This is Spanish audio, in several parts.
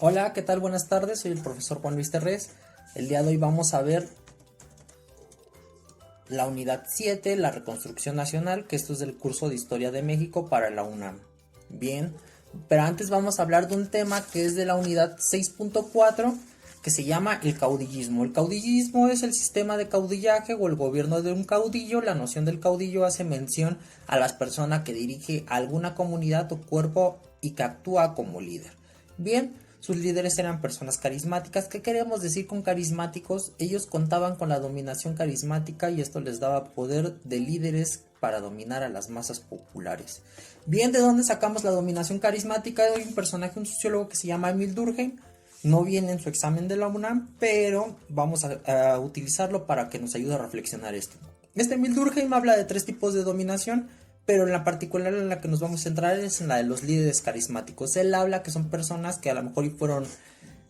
Hola, ¿qué tal? Buenas tardes, soy el profesor Juan Luis Terrés. El día de hoy vamos a ver la unidad 7, la reconstrucción nacional, que esto es del curso de Historia de México para la UNAM. Bien, pero antes vamos a hablar de un tema que es de la unidad 6.4, que se llama el caudillismo. El caudillismo es el sistema de caudillaje o el gobierno de un caudillo. La noción del caudillo hace mención a las personas que dirige alguna comunidad o cuerpo y que actúa como líder. Bien, sus líderes eran personas carismáticas. ¿Qué queremos decir con carismáticos? Ellos contaban con la dominación carismática y esto les daba poder de líderes para dominar a las masas populares. Bien, ¿de dónde sacamos la dominación carismática? Hay un personaje, un sociólogo que se llama Emil Durkheim. No viene en su examen de la UNAM, pero vamos a utilizarlo para que nos ayude a reflexionar esto. Este Emil Durkheim habla de 3 tipos de dominación, pero en la particular en la que nos vamos a centrar es en la de los líderes carismáticos. Él habla que son personas que a lo mejor fueron,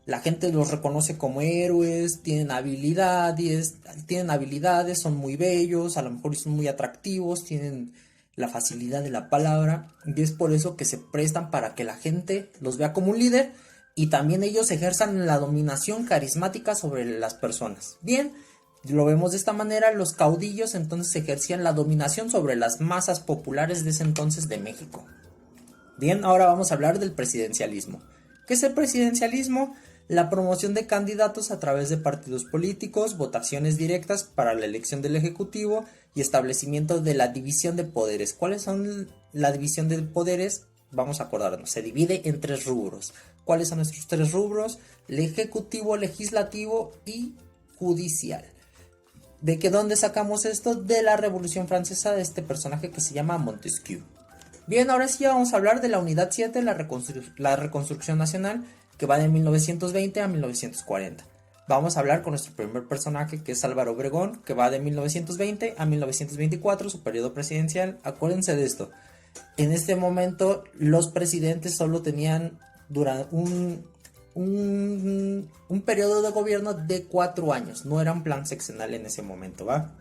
la gente los reconoce como héroes, tienen habilidades, son muy bellos, a lo mejor son muy atractivos, tienen la facilidad de la palabra, y es por eso que se prestan para que la gente los vea como un líder y también ellos ejerzan la dominación carismática sobre las personas. Bien, lo vemos de esta manera, los caudillos entonces ejercían la dominación sobre las masas populares de ese entonces de México. Bien, ahora vamos a hablar del presidencialismo. ¿Qué es el presidencialismo? La promoción de candidatos a través de partidos políticos, votaciones directas para la elección del ejecutivo y establecimiento de la división de poderes. ¿Cuáles son la división de poderes? Vamos a acordarnos, se divide en 3 rubros. ¿Cuáles son nuestros 3 rubros? El ejecutivo, legislativo y judicial. ¿De qué dónde sacamos esto? De la Revolución Francesa, de este personaje que se llama Montesquieu. Bien, ahora sí vamos a hablar de la unidad 7, la reconstrucción nacional, que va de 1920 a 1940. Vamos a hablar con nuestro primer personaje, que es Álvaro Obregón, que va de 1920 a 1924, su periodo presidencial. Acuérdense de esto. En este momento, los presidentes solo tenían un periodo de gobierno de 4 años, no era un plan sexenal en ese momento, ¿va?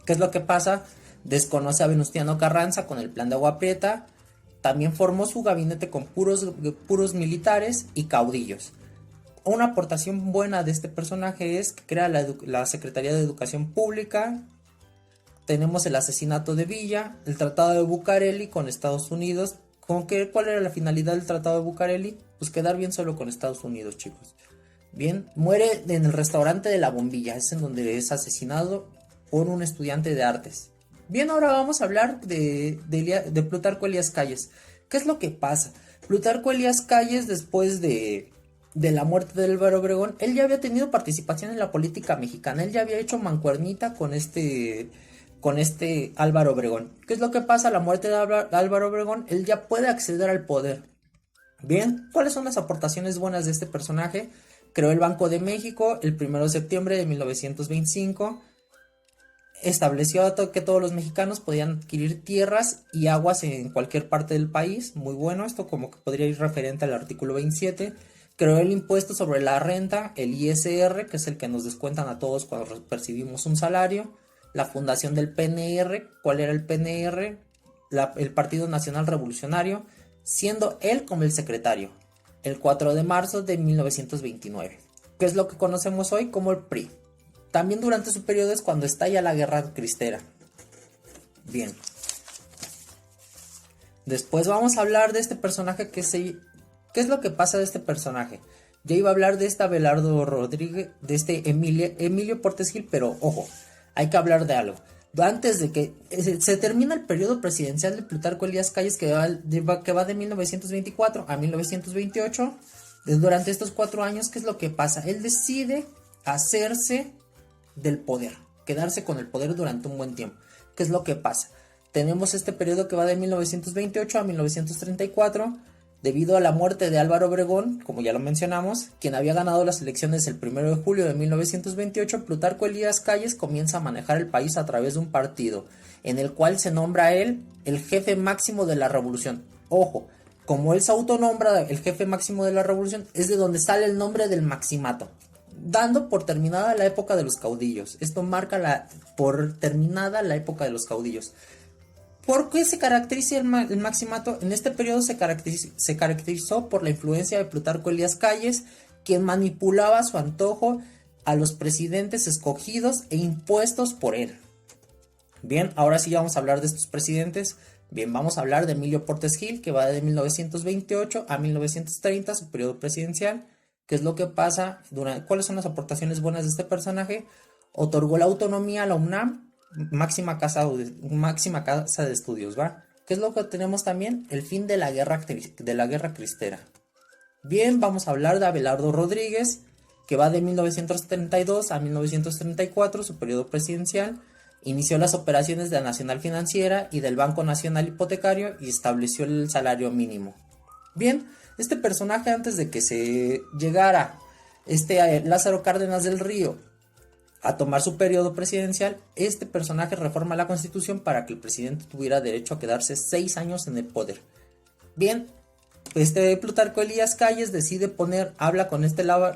¿Qué es lo que pasa? Desconoce a Venustiano Carranza con el plan de Agua Prieta, también formó su gabinete con puros militares y caudillos. Una aportación buena de este personaje es que crea la Secretaría de Educación Pública. Tenemos el asesinato de Villa, el Tratado de Bucareli con Estados Unidos. ¿Cuál era la finalidad del Tratado de Bucareli? Pues quedar bien solo con Estados Unidos, chicos. Bien, muere en el restaurante de La Bombilla, es en donde es asesinado por un estudiante de artes. Bien, ahora vamos a hablar de Plutarco Elías Calles. ¿Qué es lo que pasa? Plutarco Elías Calles, después de la muerte de Álvaro Obregón, él ya había tenido participación en la política mexicana, él ya había hecho mancuernita con este Álvaro Obregón. ¿Qué es lo que pasa? A la muerte de Álvaro Obregón, él ya puede acceder al poder. Bien, ¿cuáles son las aportaciones buenas de este personaje? Creó el Banco de México el 1 de septiembre de 1925. Estableció que todos los mexicanos podían adquirir tierras y aguas en cualquier parte del país. Muy bueno, esto como que podría ir referente al artículo 27. Creó el impuesto sobre la renta, el ISR, que es el que nos descuentan a todos cuando percibimos un salario. La fundación del PNR. ¿Cuál era el PNR? El Partido Nacional Revolucionario, siendo él como el secretario, el 4 de marzo de 1929, que es lo que conocemos hoy como el PRI. También durante su periodo es cuando estalla la Guerra Cristera. Bien. Después vamos a hablar de este personaje ¿qué es lo que pasa de este personaje? Ya iba a hablar de este Abelardo Rodríguez, de este Emilio Portes Gil, pero ojo, hay que hablar de algo. Antes de que se termina el periodo presidencial de Plutarco Elías Calles, que va de 1924 a 1928, durante estos 4 años, ¿qué es lo que pasa? Él decide hacerse del poder, quedarse con el poder durante un buen tiempo. ¿Qué es lo que pasa? Tenemos este periodo que va de 1928 a 1934, debido a la muerte de Álvaro Obregón, como ya lo mencionamos, quien había ganado las elecciones el 1 de julio de 1928, Plutarco Elías Calles comienza a manejar el país a través de un partido, en el cual se nombra a él el jefe máximo de la revolución. Ojo, como él se autonombra el jefe máximo de la revolución, es de donde sale el nombre del maximato, dando por terminada la época de los caudillos. Esto marca por terminada la época de los caudillos. ¿Por qué se caracteriza el maximato? En este periodo se caracterizó por la influencia de Plutarco Elías Calles, quien manipulaba a su antojo a los presidentes escogidos e impuestos por él. Bien, ahora sí vamos a hablar de estos presidentes. Bien, vamos a hablar de Emilio Portes Gil, que va de 1928 a 1930, su periodo presidencial. ¿Qué es lo que pasa? ¿Cuáles son las aportaciones buenas de este personaje? Otorgó la autonomía a la UNAM, máxima casa de estudios, ¿va? ¿Qué es lo que tenemos también? El fin de la guerra cristera. Bien, vamos a hablar de Abelardo Rodríguez, que va de 1932 a 1934, su periodo presidencial. Inició las operaciones de la Nacional Financiera y del Banco Nacional Hipotecario y estableció el salario mínimo. Bien, este personaje, antes de que se llegara Lázaro Cárdenas del Río a tomar su periodo presidencial, este personaje reforma la Constitución para que el presidente tuviera derecho a quedarse 6 años en el poder. Bien, Plutarco Elías Calles decide habla con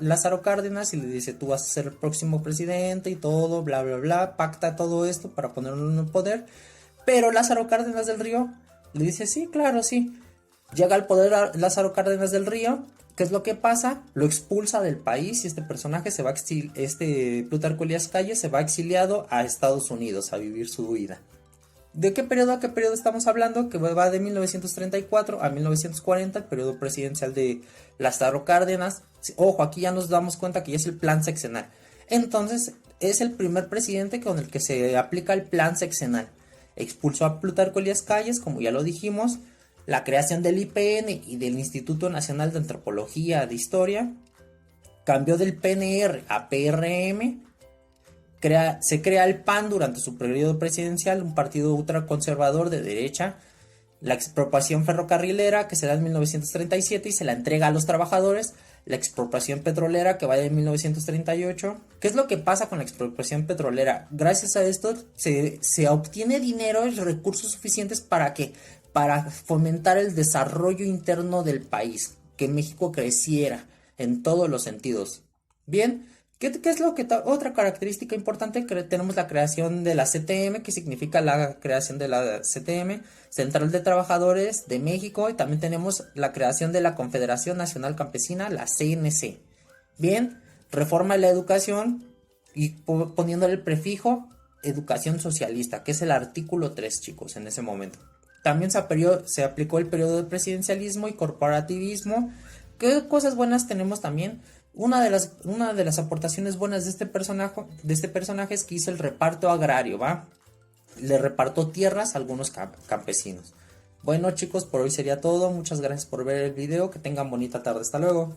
Lázaro Cárdenas y le dice: tú vas a ser el próximo presidente y todo, bla bla bla, pacta todo esto para ponerlo en el poder. Pero Lázaro Cárdenas del Río le dice: sí, claro, sí. Llega al poder Lázaro Cárdenas del Río. ¿Qué es lo que pasa? Lo expulsa del país y este personaje Plutarco Elías Calles se va exiliado a Estados Unidos a vivir su vida. ¿De qué periodo a qué periodo estamos hablando? Que va de 1934 a 1940, el periodo presidencial de Lázaro Cárdenas. Ojo, aquí ya nos damos cuenta que ya es el plan sexenal. Entonces, es el primer presidente con el que se aplica el plan sexenal. Expulsó a Plutarco Elías Calles, como ya lo dijimos. La creación del IPN y del Instituto Nacional de Antropología de Historia. Cambió del PNR a PRM. Se crea el PAN durante su periodo presidencial, un partido ultraconservador de derecha. La expropiación ferrocarrilera, que se da en 1937 y se la entrega a los trabajadores. La expropiación petrolera, que va de 1938. ¿Qué es lo que pasa con la expropiación petrolera? Gracias a esto se obtiene dinero y recursos suficientes para fomentar el desarrollo interno del país, que México creciera en todos los sentidos. Bien, ¿qué es lo que otra característica importante? Que tenemos la creación de la CTM, que significa la creación de la CTM, Central de Trabajadores de México, y también tenemos la creación de la Confederación Nacional Campesina, la CNC. Bien, reforma de la educación y poniéndole el prefijo educación socialista, que es el artículo 3, chicos, en ese momento. También se aplicó el periodo de presidencialismo y corporativismo. ¿Qué cosas buenas tenemos también? Una de las aportaciones buenas de este personaje es que hizo el reparto agrario, ¿va? Le repartió tierras a algunos campesinos. Bueno, chicos, por hoy sería todo. Muchas gracias por ver el video. Que tengan bonita tarde. Hasta luego.